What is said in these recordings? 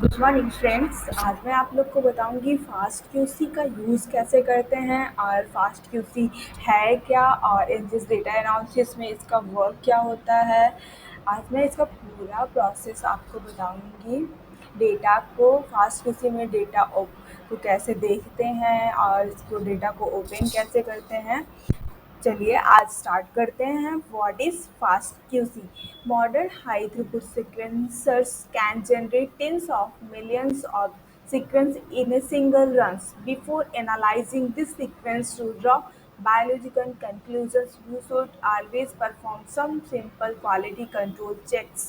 Good morning friends. आज मैं आप लोग को बताऊंगी फास्ट क्यूसी का यूज़ कैसे करते हैं और फास्ट क्यूसी है क्या और इन जिस डेटा एनालिसिस में इसका वर्क क्या होता है। आज मैं इसका पूरा प्रोसेस आपको बताऊंगी। डेटा को फास्ट क्यूसी में डेटा को कैसे देखते हैं और इसको डेटा को ओपन कैसे करते हैं। चलिए आज स्टार्ट करते हैं। What is fast QC? Modern high throughput sequencers can generate tens of millions of sequence in a single run. Before analyzing this sequence to draw biological conclusions, you should always perform some simple quality control checks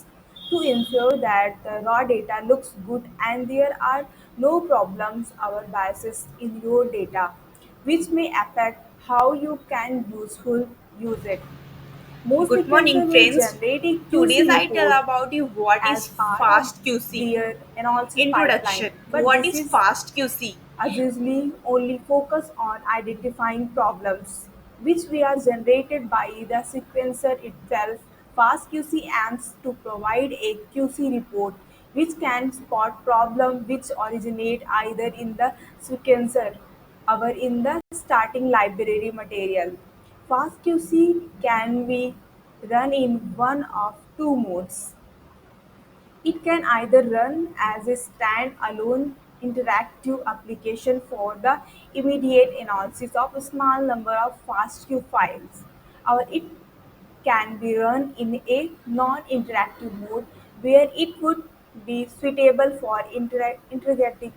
to ensure that the raw data looks good and there are no problems or biases in your data which may affect how you can useful use it. Most Good morning, sequencers will friends. generate a Today's QC I tell report about you what as is part of fast QC. their analysis pipeline, Introduction. but What this is is fast QC? usually only focus on identifying problems, which we are generated by the sequencer itself. FastQC aims to provide a QC report which can spot problems which originate either in the sequencer or in the starting library material. FastQC can be run in one of two modes. It can either run as a stand-alone interactive application for the immediate analysis of a small number of FASTQ files, or it can be run in a non-interactive mode where it would be suitable for integrating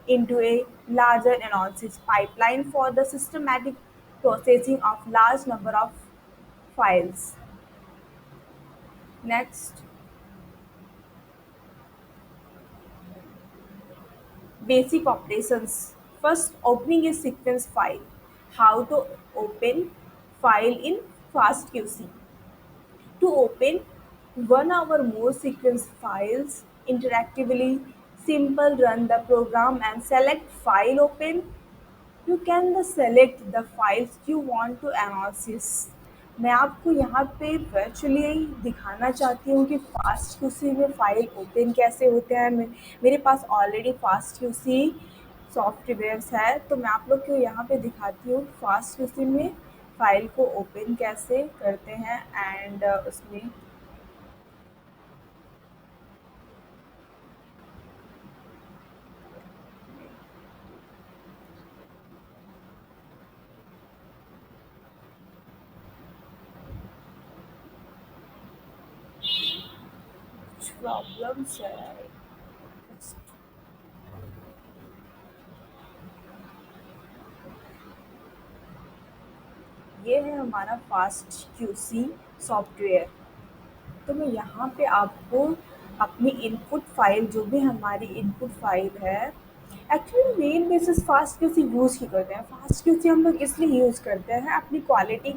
into a larger analysis pipeline for the systematic processing of large number of files. Next, basic operations. First, opening a sequence file. How to open file in FastQC. To open one or more sequence files interactively, simple run the program and select file open. You can the select the files you want to analysis. मैं आपको यहाँ पे virtually दिखाना चाहती हूँ कि fast QC में file open कैसे होते हैं। मेरे पास ऑलरेडी फास्ट क्यूसी सॉफ्टवेयर्स है, तो मैं आप लोग को यहाँ पे दिखाती हूँ फास्ट क्यूसी में फ़ाइल को ओपन कैसे करते हैं एंड उसमें कुछ प्रॉब्लम्स है। ये है हमारा फास्ट क्यूसी सॉफ्टवेयर। तो मैं यहाँ पे आपको अपनी इनपुट फाइल जो भी हमारी इनपुट फाइल है, actually main basis fast QC use ही करते हैं। फास्ट क्यूसी हम लोग इसलिए यूज़ करते हैं अपनी क्वालिटी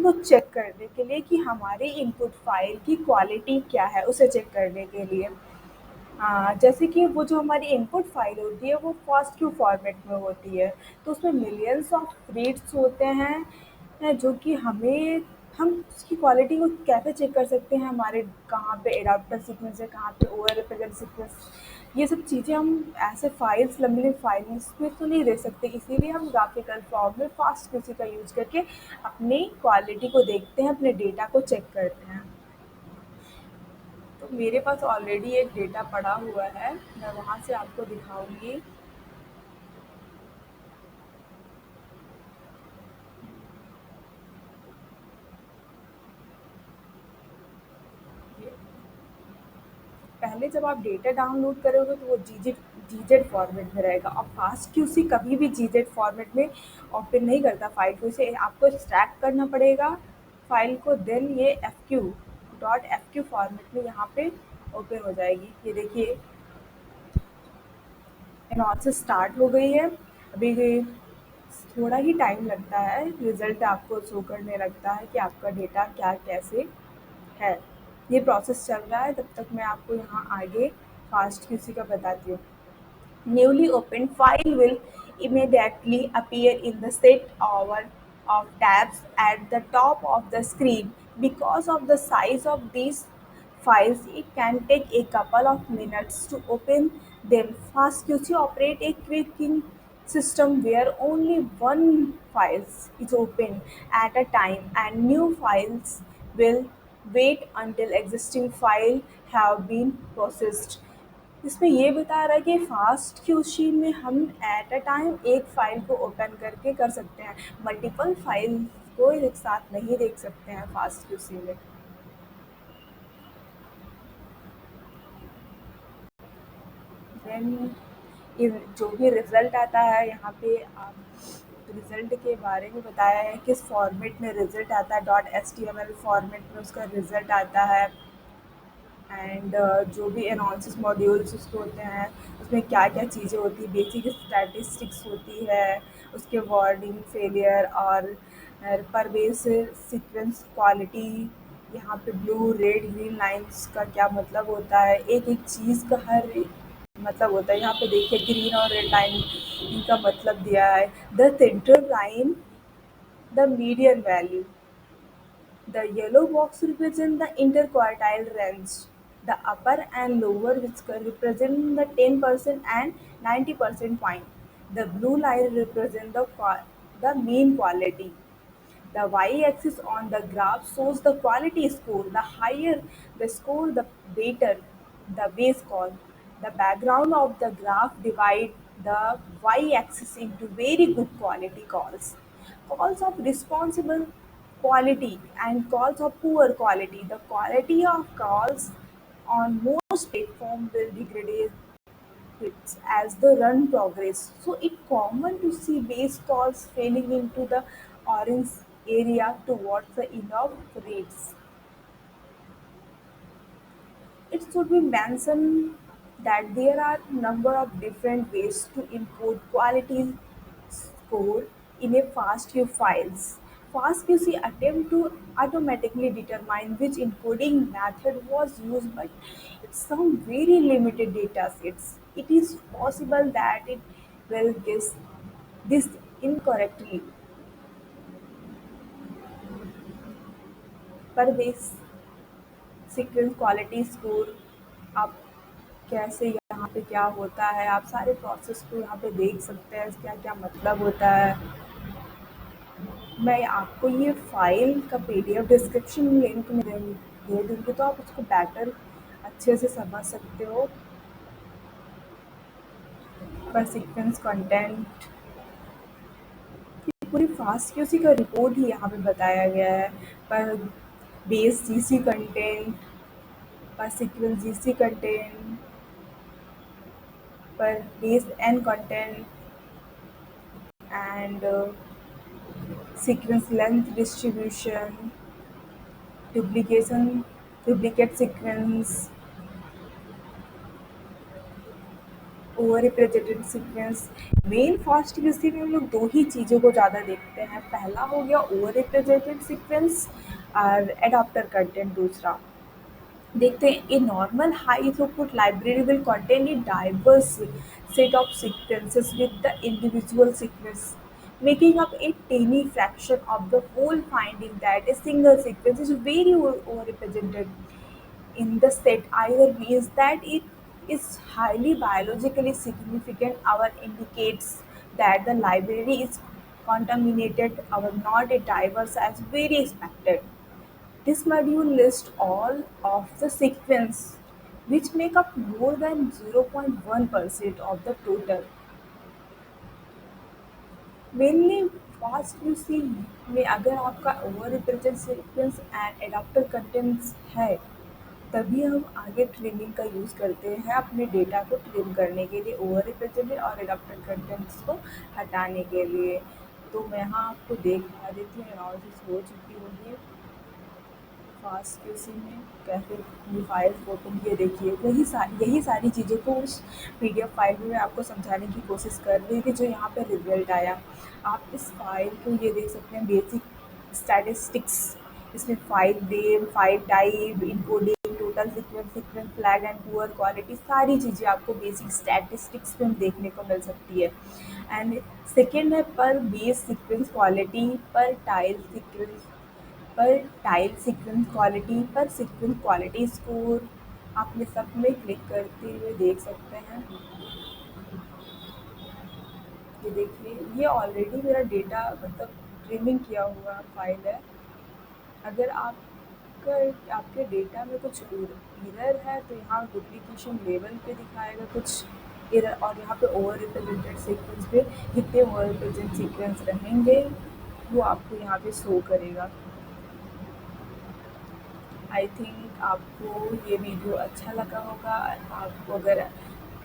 को चेक करने के लिए कि हमारी इनपुट फाइल की क्वालिटी क्या है, उसे चेक करने के लिए। जैसे कि वो जो हमारी इनपुट फाइल होती है वो FASTQ फॉर्मेट में होती है, तो उसमें मिलियंस ऑफ रीड्स होते हैं जो कि हम उसकी क्वालिटी को कैसे चेक कर सकते हैं, हमारे कहाँ पे एडाप्टर सीक्वेंस है, कहाँ पे ओवरलैपिंग सीक्वेंस, ये सब चीज़ें हम ऐसे फाइल्स लंबी लंबी फाइल्स में तो नहीं दे सकते। इसीलिए हम ग्राफिकल फॉर्म में फास्ट क्यूसी का यूज़ करके अपनी क्वालिटी को देखते हैं, अपने डेटा को चेक करते हैं। तो मेरे पास ऑलरेडी एक डेटा पड़ा हुआ है, मैं वहाँ से आपको दिखाऊंगी। पहले जब आप डेटा डाउनलोड करोगे तो वो जीजेड फॉर्मेट में रहेगा, और फास्ट क्यूसी कभी भी जीजेड फॉर्मेट में ओपन नहीं करता फाइल को। इसे आपको एक्सट्रैक्ट करना पड़ेगा फाइल को, देन ये एफ क्यू फॉर्मेट में यहाँ पे ओपन हो जाएगी। ये देखिए एनालिसिस स्टार्ट हो गई है। अभी थोड़ा ही टाइम लगता है, रिजल्ट आपको शो करने लगता है कि आपका डेटा क्या कैसे है। ये प्रोसेस चल रहा है, तब तक मैं आपको यहाँ आगे फास्ट क्यूसी का बताती हूँ। Newly opened file will immediately appear in the set of tabs at the top of the screen. Because of the size of these files, it can take a couple of minutes to open them. FastQC operate a queuing system where only one file is open at a time, and new files will wait until existing file have been processed. इसमें ये बता रहा है कि fast QC में हम at a time एक file को ओपन करके कर सकते हैं, मल्टीपल फाइल को एक साथ नहीं देख सकते हैं फास्ट क्यूसी में। देन जो भी रिजल्ट आता है यहाँ पे आप रिजल्ट के बारे में बताया है किस फॉर्मेट में रिजल्ट आता है, dot H T M L format में उसका रिजल्ट आता है। एंड जो भी एनालिसिस मॉड्यूल्स उसके होते हैं उसमें क्या क्या चीज़ें होती हैं, बेसिक स्टैटिस्टिक्स होती है, उसके वर्डिंग फेलियर और पर बेस सीक्वेंस क्वालिटी। यहाँ पे ब्लू रेड ग्रीन लाइंस का क्या मतलब होता है, एक एक चीज़ का हर मतलब होता है। यहाँ पे देखिए ग्रीन और रेड लाइन इनका मतलब दिया है। The central line, the median value, the yellow box represents the interquartile range. The upper and lower which represent the 10% and 90% point. The blue line represents the mean quality. The y-axis on the graph shows the quality score. The higher the score, the better the base call. The background of the graph divide the y-axis into very good quality calls. Calls of responsible quality and calls of poor quality. The quality of calls on most platform will degrade hits as the run progress. So it's common to see base calls failing into the orange area towards the end of rates. It should be mentioned that there are number of different ways to import quality score in a FastQ files. FastQC attempt to automatically determine which encoding method was used, but it's some very limited data sets. It is possible that it will guess this incorrectly. पर base sequence quality score आप कैसे यहाँ पे क्या होता है, आप सारे प्रोसेस को यहाँ पे देख सकते हैं क्या क्या मतलब होता है। मैं आपको ये फाइल का पीडीएफ डिस्क्रिप्शन लिंक में दे दूँगी तो आप उसको बेटर अच्छे से समझ सकते हो। पर सीक्वेंस कंटेंट पूरी फास्ट क्यूसी का रिपोर्ट ही यहाँ पे बताया गया है। Per base GC content, per sequence GC content, per base N content and sequence length distribution, duplication, duplicate sequence, over represented sequence. Main fast QC में हम लोग दो ही चीज़ों को ज़्यादा देखते हैं, पहला हो गया ओवर रिप्रेजेंटेड सीक्वेंस और एडाप्टर कंटेंट दूसरा। देखते हैं a normal high throughput library will contain a diverse set of sequences with the individual sequence making up a tiny fraction of the whole, finding that a single sequence is very overrepresented in the set either means that it is highly biologically significant or indicates that the library is contaminated or not a diverse as very expected. This module lists all of the sequence which make up more than 0.1% of the total. Mainly fast QC में अगर आपका over represent sequence and adapter contents है तभी हम आगे trimming का use करते हैं अपने डेटा को ट्रिम करने के लिए, ओवर रिप्रेजेंटेड और एडाप्टर कंटेंट्स को हटाने के लिए। तो मैं यहाँ आपको दिखा देती हूँ एनालिसिस हो चुकी होगी फास्ट क्यूसी में कैसे ये फाइल्स ओपन किए। देखिए यही सारी चीज़ों को उस पीडीएफ फाइल में मैं आपको समझाने की कोशिश कर रही थी जो यहाँ पे रिजल्ट आया। आप इस फाइल को ये देख सकते हैं बेसिक स्टैटिस्टिक्स, इसमें file name, file type, encoding, total sequence, sequence flag and poor quality, सारी चीज़ें आपको बेसिक स्टैटिस्टिक्स में देखने को मिल सकती है। एंड सेकेंड है पर बेस सीक्वेंस क्वालिटी, पर टाइल सीक्वेंस पर टाइल सीक्वेंस क्वालिटी पर सीक्वेंस क्वालिटी स्कोर आपने सब में क्लिक करते हुए देख सकते हैं। ये देखिए, ये ऑलरेडी मेरा डेटा मतलब ट्रिमिंग किया हुआ फाइल है। अगर आपका आपके डेटा में कुछ एरर है तो यहाँ डुप्लीकेशन लेवल पे दिखाएगा कुछ एरर, और यहाँ पे ओवर रिप्रेजेंटेड सीक्वेंस पे जितने ओवर रिप्रेजेंट सीक्वेंस रहेंगे वो आपको यहाँ पे शो करेगा। आई थिंक आपको ये वीडियो अच्छा लगा होगा। आपको अगर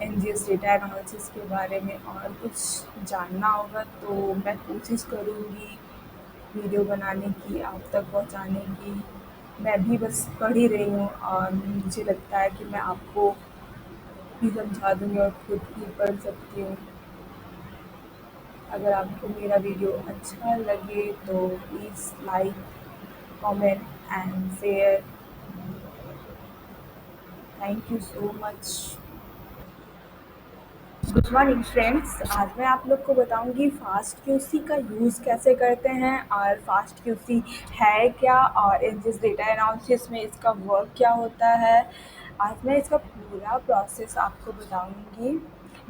एनजीएस डेटा एनालिसिस के बारे में और कुछ जानना होगा तो मैं कोशिश करूँगी वीडियो बनाने की, आप तक पहुँचाने की। मैं भी बस पढ़ ही रही हूँ और मुझे लगता है कि मैं आपको भी समझा दूँगी और खुद भी पढ़ सकती हूँ। अगर आपको मेरा वीडियो अच्छा लगे तो please like, comment and share. Thank you so much. Good morning friends, आज मैं आप लोग को बताऊंगी फास्ट क्यूसी का यूज़ कैसे करते हैं और फास्ट क्यूसी है क्या और जिस डेटा एनालिसिस में इसका वर्क क्या होता है। आज मैं इसका पूरा प्रोसेस आपको बताऊंगी।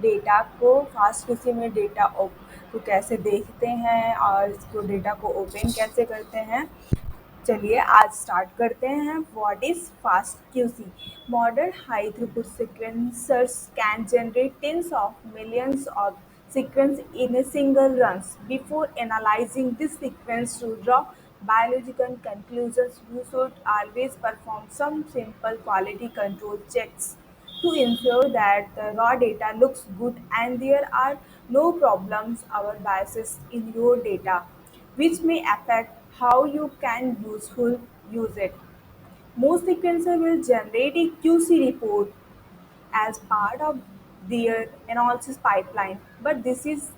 डेटा को फास्ट क्यूसी में डेटा को कैसे देखते हैं और इसको डेटा को ओपन कैसे करते हैं। चलिए आज स्टार्ट करते हैं। What is fast QC? Modern high throughput sequencers can generate tens of millions of sequence in a single run. Before analyzing this sequence to draw biological conclusions, you should always perform some simple quality control checks to ensure that the raw data looks good and there are no problems or biases in your data which may affect how you can use it. Most sequencers will generate a QC report as part of their analysis pipeline, but this is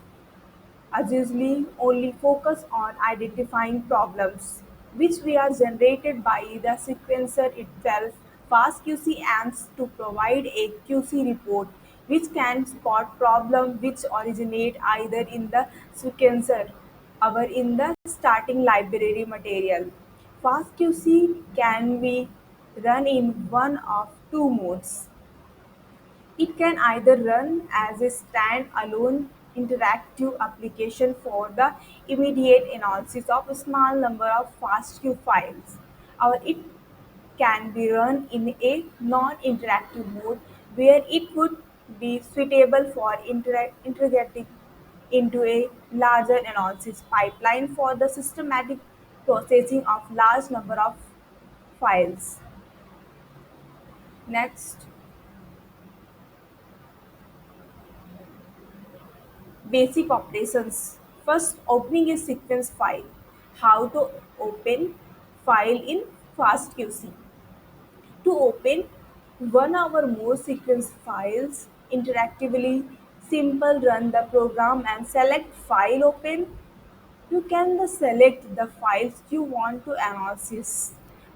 as usually only focus on identifying problems which we are generated by the sequencer itself. FastQC aims to provide a QC report which can spot problems which originate either in the sequencer or in the starting library material. FastQC can be run in one of two modes. It can either run as a stand-alone interactive application for the immediate analysis of a small number of FASTQ files, or it can be run in a non-interactive mode where it would be suitable for integrating into a larger analysis pipeline for the systematic processing of large number of files. Next, basic operations. First, opening a sequence file. How to open file in FastQC. To open one or more sequence files interactively, simple run the program and select file open. You can the select the files you want to analysis.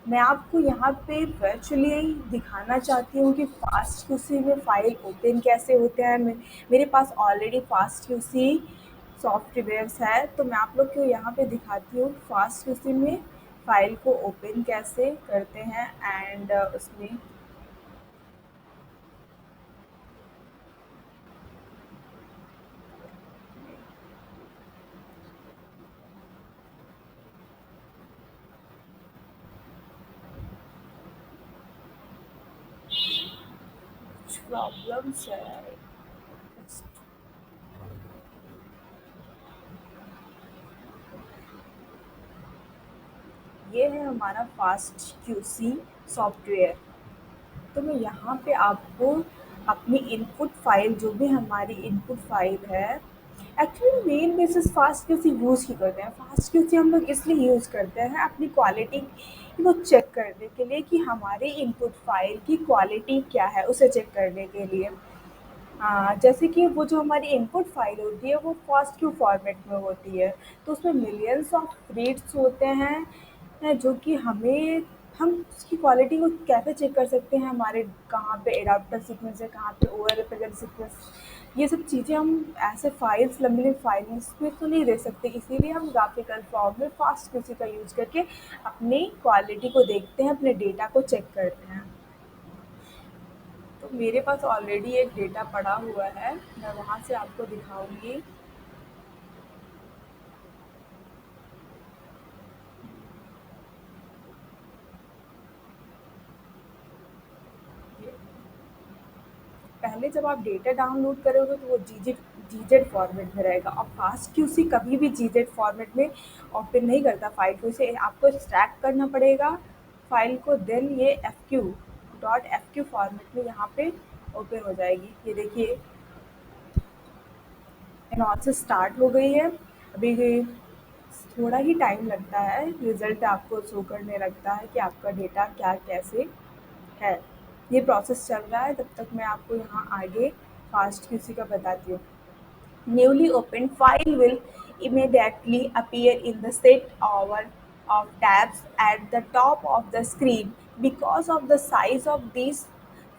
मैं आपको यहाँ पे virtually दिखाना चाहती हूँ कि fast QC में file open कैसे होते हैं। मेरे पास ऑलरेडी फास्ट क्यूसी सॉफ्टवेयर्स है, तो मैं आप लोग को यहाँ पे दिखाती हूँ फास्ट क्यूसी में फ़ाइल को ओपन कैसे करते हैं एंड उसमें कुछ प्रॉब्लम्स है। ये है हमारा फास्ट क्यूसी सॉफ्टवेयर। तो मैं यहाँ पे आपको अपनी इनपुट फाइल, जो भी हमारी इनपुट फाइल है, actually main basis fast QC use ही करते हैं। फास्ट क्यूसी हम लोग इसलिए यूज़ करते हैं अपनी क्वालिटी को चेक करने के लिए कि हमारे इनपुट फाइल की क्वालिटी क्या है, उसे चेक करने के लिए। जैसे कि वो जो हमारी इनपुट फाइल होती है वो FASTQ फॉर्मेट में होती है, तो उसमें मिलियंस ऑफ रीड्स होते हैं जो कि हमें हम उसकी क्वालिटी को कैसे चेक कर सकते हैं, हमारे कहाँ पे एडाप्टर सीक्वेंस है, कहाँ पे ओवर रिप्रेजेंट सीक्वेंस, ये सब चीज़ें हम ऐसे फाइल्स लंबी लंबी फाइल्स में तो नहीं दे सकते, इसीलिए हम ग्राफिकल फॉर्म में फास्ट क्यूसी का यूज़ करके अपनी क्वालिटी को देखते हैं, अपने डेटा को चेक करते हैं। तो मेरे पास ऑलरेडी एक डेटा पड़ा हुआ है, मैं वहाँ से आपको दिखाऊंगी। पहले जब आप डेटा डाउनलोड करोगे तो वो जीजेड फॉर्मेट में रहेगा, और फास्ट क्यूसी कभी भी जीजेड फॉर्मेट में ओपन नहीं करता फाइल को, इसे आपको एक्सट्रैक्ट करना पड़ेगा फाइल को, देन ये एफ क्यू फॉर्मेट में यहाँ पे ओपन हो जाएगी। ये देखिए एनालिसिस स्टार्ट हो गई है। अभी ये थोड़ा ही टाइम लगता है, रिजल्ट आपको शो करने लगता है कि आपका डेटा क्या कैसे है। ये प्रोसेस चल रहा है, तब तक मैं आपको यहाँ आगे फास्ट क्यूसी का बताती हूँ। Newly opened file will immediately appear in the set of tabs at the top of the screen. Because of the size of these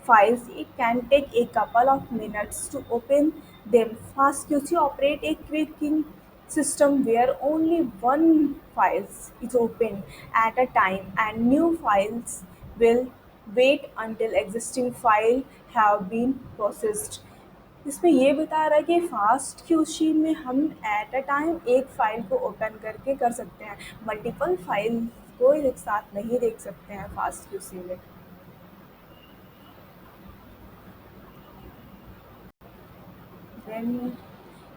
files, it can take a couple of minutes to open them. FastQC operate a queuing system where only one file is open at a time, and new files will wait until existing file have been processed. इसमें ये बता रहा है कि fast QC में हम at a time एक file को ओपन करके कर सकते हैं, मल्टीपल फाइल को एक साथ नहीं देख सकते हैं फास्ट क्यूसी में। देन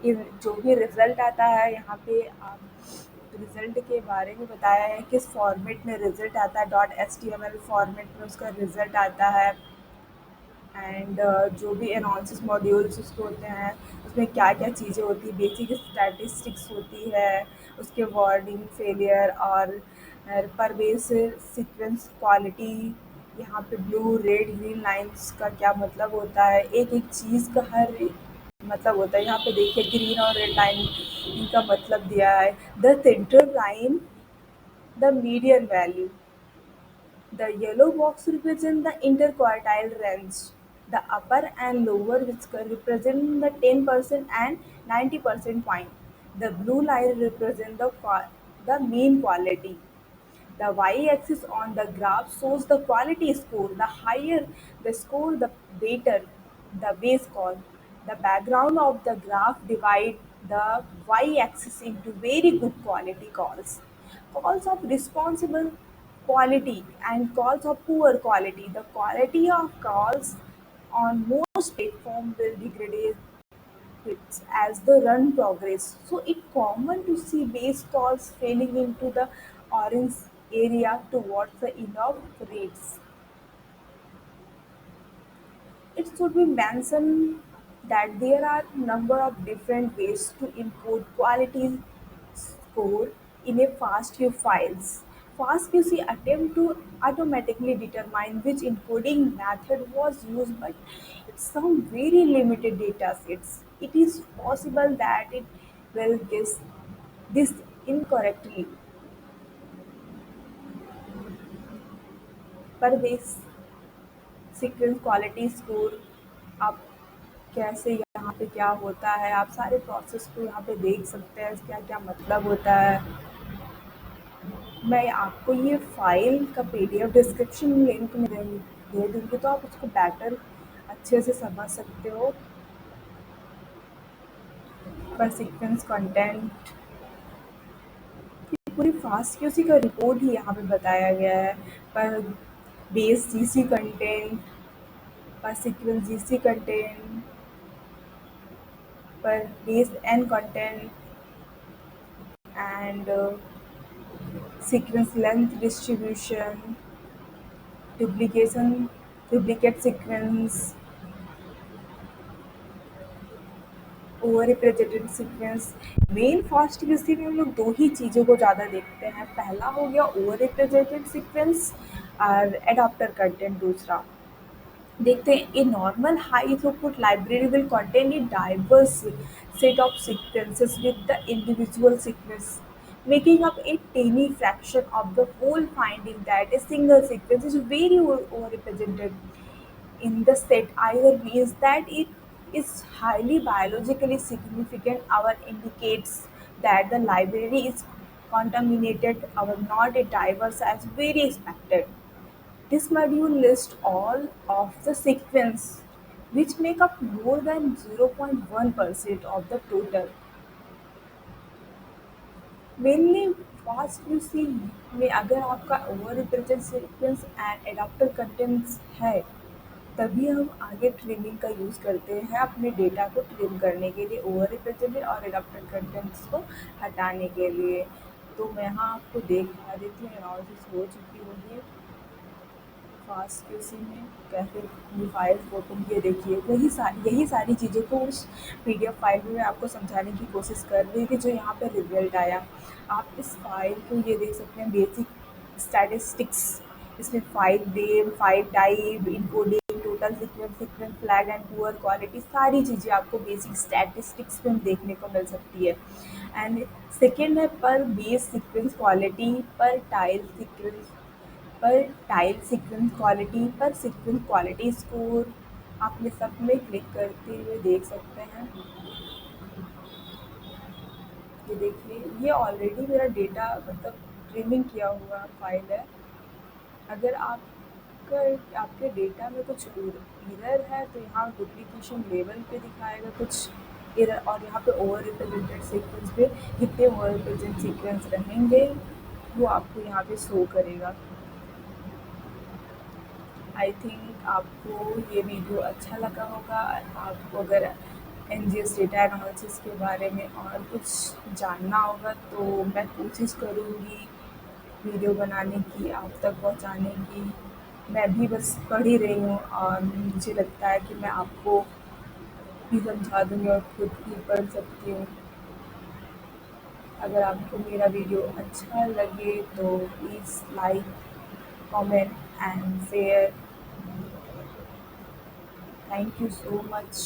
ये जो भी रिज़ल्ट आता है यहाँ पे आप रिज़ल्ट के बारे में बताया है, किस फॉर्मेट में रिज़ल्ट आता है, dot H T M L format में उसका रिज़ल्ट आता है। एंड जो भी एनालिसिस मॉड्यूल्स उसके होते हैं, उसमें क्या-क्या चीज़ें होती हैं, बेसिक स्टैटिस्टिक्स होती है, उसके वर्डिंग फेलियर और परवेसिव सीक्वेंस क्वालिटी, यहाँ पे ब्लू, रेड, ग्रीन लाइन्स का क्या मतलब होता है, एक-एक चीज़ का हर एक मतलब होता है। यहाँ पे देखिए ग्रीन और रेड लाइन इनका मतलब दिया है। The central line, the median value, the yellow box represent the interquartile range. The upper and lower whisker represent the 10% and 90% point. The blue line represent the mean quality. The y-axis on the graph shows the quality score. The higher the score, the better the base call. The background of the graph divide the y-axis into very good quality calls. Calls of responsible quality and calls of poor quality. The quality of calls on most platform will degrade hits as the run progress. So it's common to see base calls failing into the orange area towards the end of rates. It should be mentioned that there are number of different ways to encode quality score in a FastQ files. FastQC attempt to automatically determine which encoding method was used, but it's some very limited data sets. It is possible that it will guess this incorrectly. पर base sequence quality score आप कैसे, यहाँ पे क्या होता है, आप सारे प्रोसेस को यहाँ पे देख सकते हैं, क्या क्या मतलब होता है। मैं आपको ये फाइल का पीडीएफ डिस्क्रिप्शन लिंक में दे दूँगी, तो आप उसको बेटर अच्छे से समझ सकते हो। पर सीक्वेंस कंटेंट, पूरी फास्ट क्यूसी का रिपोर्ट ही यहाँ पे बताया गया है। Per base GC content, per sequence GC content, per base N content and sequence length distribution, duplication, duplicate sequence, over represented sequence. Main fast QC में हम लोग दो ही चीज़ों को ज़्यादा देखते हैं, पहला हो गया ओवर रिप्रेजेंटेड सीक्वेंस और एडाप्टर कंटेंट दूसरा। देखते हैं, a normal high throughput library will contain a diverse set of sequences with the individual sequence making up a tiny fraction of the whole finding that a single sequence is very overrepresented in the set either means that it is highly biologically significant or indicates that the library is contaminated or not as diverse as very expected. This module lists all of the sequence which make up more than 0.1% of the total. Mainly fast QC में अगर आपका over represent sequence and adapter contents है तभी हम आगे trimming का use करते हैं अपने डेटा को ट्रिम करने के लिए ओवर रिप्रेजेंटेड और एडाप्टर कंटेंट्स को हटाने के लिए। तो मैं यहाँ आपको दिखा देती हूँ एनालिसिस हो चुकी होगी फास्ट क्यूसी में कैसे ये फाइल्स ओपन किए देखिए यही सारी चीज़ों को उस पीडीएफ फाइल में मैं आपको समझाने की कोशिश कर रही थी जो यहाँ पे रिजल्ट आया। आप इस फाइल को ये देख सकते हैं बेसिक स्टैटिस्टिक्स इसमें file name file type encoding total sequence sequence flag and poor quality सारी चीज़ें आपको बेसिक स्टैटिस्टिक्स में देखने को मिल सकती है। एंड सेकेंड है पर बेस सीक्वेंस क्वालिटी पर टाइल सीक्वेंस क्वालिटी पर सीक्वेंस क्वालिटी स्कोर आप ये सब में क्लिक करते हुए देख सकते हैं। ये देखिए ये ऑलरेडी मेरा डेटा मतलब ट्रिमिंग किया हुआ फाइल है। अगर आपके डेटा में कुछ एरर है तो यहाँ डुप्लीकेशन लेवल पे दिखाएगा कुछ एरर और यहाँ पे ओवर रिप्रेजेंटेड सीक्वेंस पे कितने ओवर रिप्रेजेंट सीक्वेंस रहेंगे वो आपको यहाँ पे शो करेगा। आई थिंक आपको ये वीडियो अच्छा लगा होगा। आपको अगर एनजीएस डेटा एनालिसिस के बारे में और कुछ जानना होगा तो मैं कोशिश करूँगी वीडियो बनाने की आप तक पहुँचाने की। मैं भी बस पढ़ ही रही हूँ और मुझे लगता है कि मैं आपको भी समझा दूँगी और खुद भी पढ़ सकती हूँ। अगर आपको मेरा वीडियो अच्छा लगे तो please like comment and share. Thank you so much.